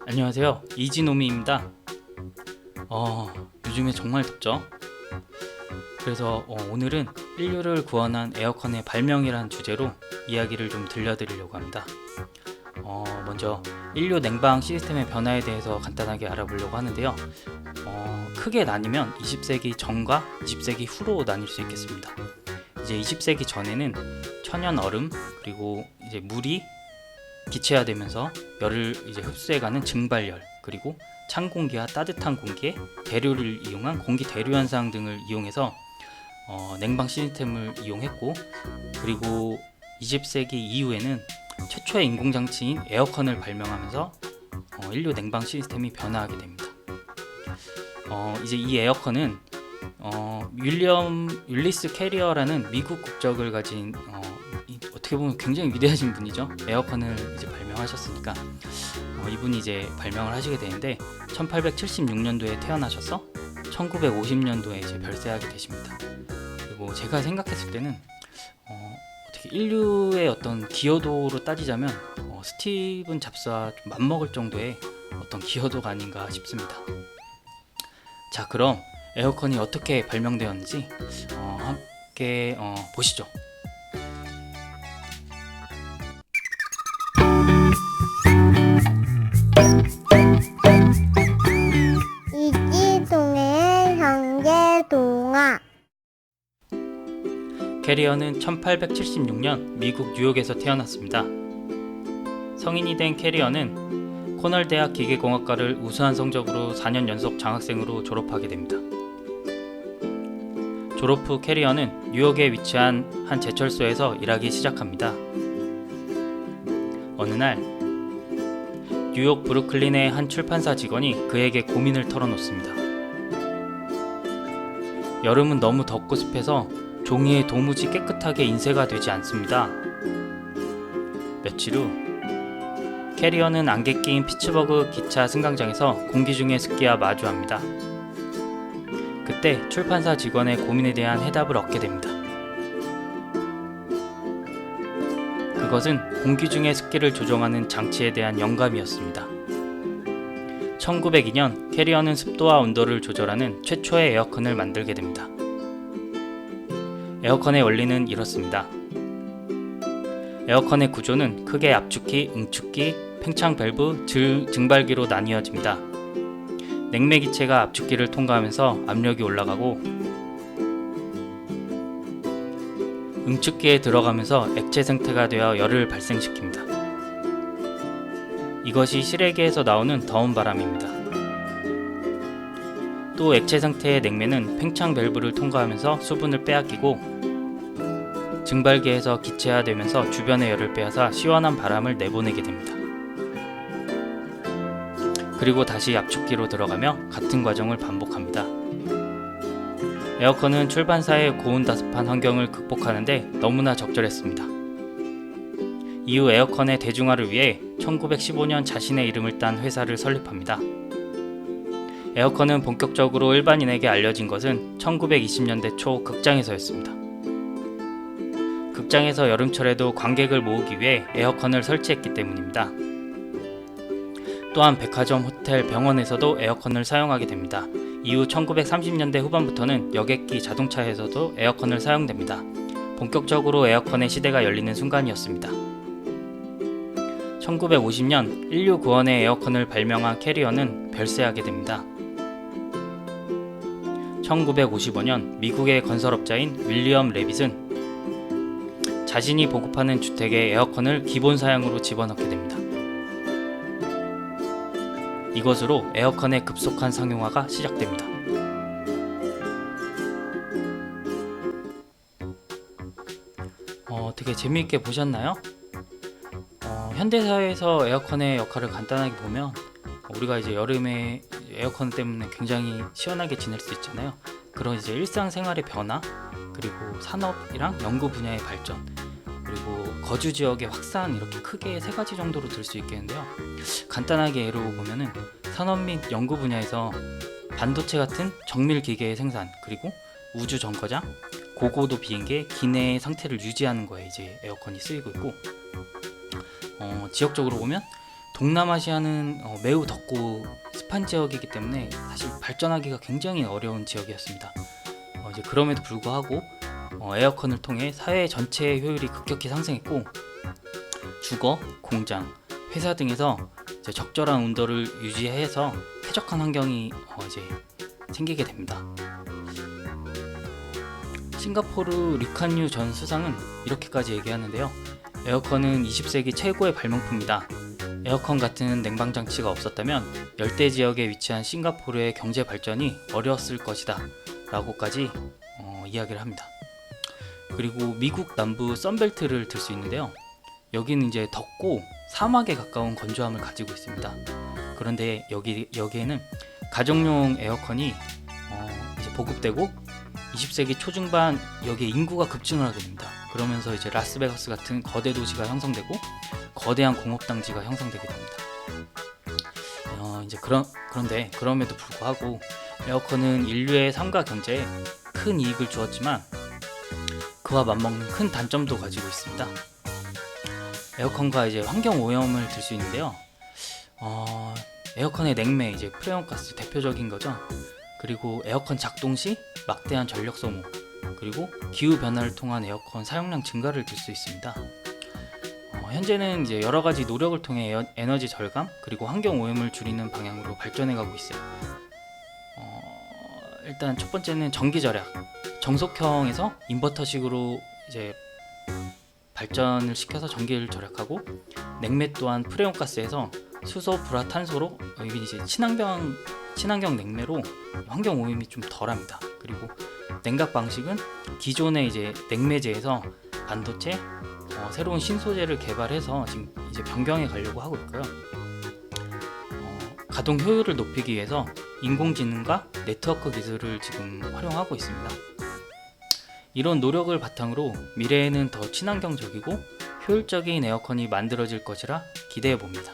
안녕하세요, 이지노미입니다. 요즘에 정말 덥죠? 그래서 오늘은 인류를 구원한 에어컨의 발명이라는 주제로 이야기를 좀 들려드리려고 합니다. 먼저 인류 냉방 시스템의 변화에 대해서 간단하게 알아보려고 하는데요. 크게 나뉘면 20세기 전과 20세기 후로 나뉠 수 있겠습니다. 이제 20세기 전에는 천연 얼음 그리고 이제 물이 기체화되면서 열을 이제 흡수해가는 증발열, 그리고 찬 공기와 따뜻한 공기의 대류를 이용한 공기 대류 현상 등을 이용해서 냉방 시스템을 이용했고, 그리고 20세기 이후에는 최초의 인공장치인 에어컨을 발명하면서 인류 냉방 시스템이 변화하게 됩니다. 이제 이 에어컨은 윌리엄 율리스 캐리어라는 미국 국적을 가진 어떻게 보면 굉장히 위대하신 분이죠. 에어컨을 이제 발명하셨으니까 이분이 이제 발명을 하시게 되는데 1876년도에 태어나셔서 1950년도에 이제 별세하게 되십니다. 그리고 제가 생각했을 때는 어떻게 인류의 어떤 기여도로 따지자면 스티븐 잡스와 좀 맞먹을 정도의 어떤 기여도가 아닌가 싶습니다. 자, 그럼 에어컨이 어떻게 발명되었는지 함께 보시죠. 이지동의 형제동화. 캐리어는 1876년 미국 뉴욕에서 태어났습니다. 성인이 된 캐리어는 코널 대학 기계공학과를 우수한 성적으로 4년 연속 장학생으로 졸업하게 됩니다. 졸업 후 캐리어는 뉴욕에 위치한 한 제철소에서 일하기 시작합니다. 어느 날 뉴욕 브루클린의 한 출판사 직원이 그에게 고민을 털어놓습니다. 여름은 너무 덥고 습해서 종이에 도무지 깨끗하게 인쇄가 되지 않습니다. 며칠 후 캐리어는 안개 끼인 피츠버그 기차 승강장에서 공기 중의 습기와 마주합니다. 그때 출판사 직원의 고민에 대한 해답을 얻게 됩니다. 그것은 공기 중의 습기를 조정하는 장치에 대한 영감이었습니다. 1902년 캐리어는 습도와 온도를 조절하는 최초의 에어컨을 만들게 됩니다. 에어컨의 원리는 이렇습니다. 에어컨의 구조는 크게 압축기, 응축기, 팽창 밸브, 증발기로 나뉘어집니다. 냉매 기체가 압축기를 통과하면서 압력이 올라가고, 응축기에 들어가면서 액체 상태가 되어 열을 발생시킵니다. 이것이 실외기에서 나오는 더운 바람입니다. 또 액체 상태의 냉매는 팽창 밸브를 통과하면서 수분을 빼앗기고, 증발기에서 기체화되면서 주변의 열을 빼앗아 시원한 바람을 내보내게 됩니다. 그리고 다시 압축기로 들어가며 같은 과정을 반복합니다. 에어컨은 출판사의 고온다습한 환경을 극복하는데 너무나 적절했습니다. 이후 에어컨의 대중화를 위해 1915년 자신의 이름을 딴 회사를 설립합니다. 에어컨은 본격적으로 일반인에게 알려진 것은 1920년대 초 극장에서였습니다. 극장에서 여름철에도 관객을 모으기 위해 에어컨을 설치했기 때문입니다. 또한 백화점, 호텔, 병원에서도 에어컨을 사용하게 됩니다. 이후 1930년대 후반부터는 여객기, 자동차에서도 에어컨을 사용됩니다. 본격적으로 에어컨의 시대가 열리는 순간이었습니다. 1950년 인류 구원의 에어컨을 발명한 캐리어는 별세하게 됩니다. 1955년 미국의 건설업자인 윌리엄 레빗은 자신이 보급하는 주택에 에어컨을 기본 사양으로 집어넣게 됩니다. 이것으로 에어컨의 급속한 상용화가 시작됩니다. 되게 재미있게 보셨나요? 현대사회에서 에어컨의 역할을 간단하게 보면 우리가 이제 여름에 에어컨 때문에 굉장히 시원하게 지낼 수 있잖아요. 그런 이제 일상생활의 변화, 그리고 산업이랑 연구 분야의 발전, 그리고 거주 지역의 확산, 이렇게 크게 세 가지 정도로 들 수 있겠는데요. 간단하게 예로 보면은 산업 및 연구 분야에서 반도체 같은 정밀 기계의 생산, 그리고 우주 정거장, 고고도 비행기의 기내의 상태를 유지하는 거에 이제 에어컨이 쓰이고 있고, 지역적으로 보면 동남아시아는 매우 덥고 습한 지역이기 때문에 사실 발전하기가 굉장히 어려운 지역이었습니다. 이제 그럼에도 불구하고 에어컨을 통해 사회 전체의 효율이 급격히 상승했고 주거, 공장, 회사 등에서 이제 적절한 온도를 유지해서 쾌적한 환경이 이제 생기게 됩니다. 싱가포르 리칸유 전 수상은 이렇게까지 얘기하는데요. 에어컨은 20세기 최고의 발명품이다. 에어컨 같은 냉방 장치가 없었다면 열대 지역에 위치한 싱가포르의 경제 발전이 어려웠을 것이다 라고까지 이야기를 합니다. 그리고 미국 남부 썬벨트를 들 수 있는데요. 여기는 이제 덥고 사막에 가까운 건조함을 가지고 있습니다. 그런데 여기에는 가정용 에어컨이 이제 보급되고 20세기 초중반 여기에 인구가 급증을 하게 됩니다. 그러면서 이제 라스베가스 같은 거대 도시가 형성되고 거대한 공업단지가 형성되게 됩니다. 이제 그런데 그럼에도 불구하고 에어컨은 인류의 삶과 경제에 큰 이익을 주었지만 그와 맞먹는 큰 단점도 가지고 있습니다. 에어컨과 이제 환경 오염을 들 수 있는데요. 에어컨의 냉매, 이제 프레온가스 대표적인 거죠. 그리고 에어컨 작동 시 막대한 전력 소모, 그리고 기후 변화를 통한 에어컨 사용량 증가를 들 수 있습니다. 현재는 이제 여러 가지 노력을 통해 에너지 절감 그리고 환경 오염을 줄이는 방향으로 발전해가고 있어요. 일단 첫 번째는 전기 절약, 정속형에서 인버터식으로 이제 발전을 시켜서 전기를 절약하고, 냉매 또한 프레온가스에서 수소, 불화탄소로 이게 이제 친환경 냉매로 환경 오염이 좀 덜합니다. 그리고 냉각 방식은 기존의 이제 냉매제에서 반도체, 새로운 신소재를 개발해서 지금 이제 변경해 가려고 하고 있고요. 가동 효율을 높이기 위해서 인공지능과 네트워크 기술을 지금 활용하고 있습니다. 이런 노력을 바탕으로 미래에는 더 친환경적이고 효율적인 에어컨이 만들어질 것이라 기대해 봅니다.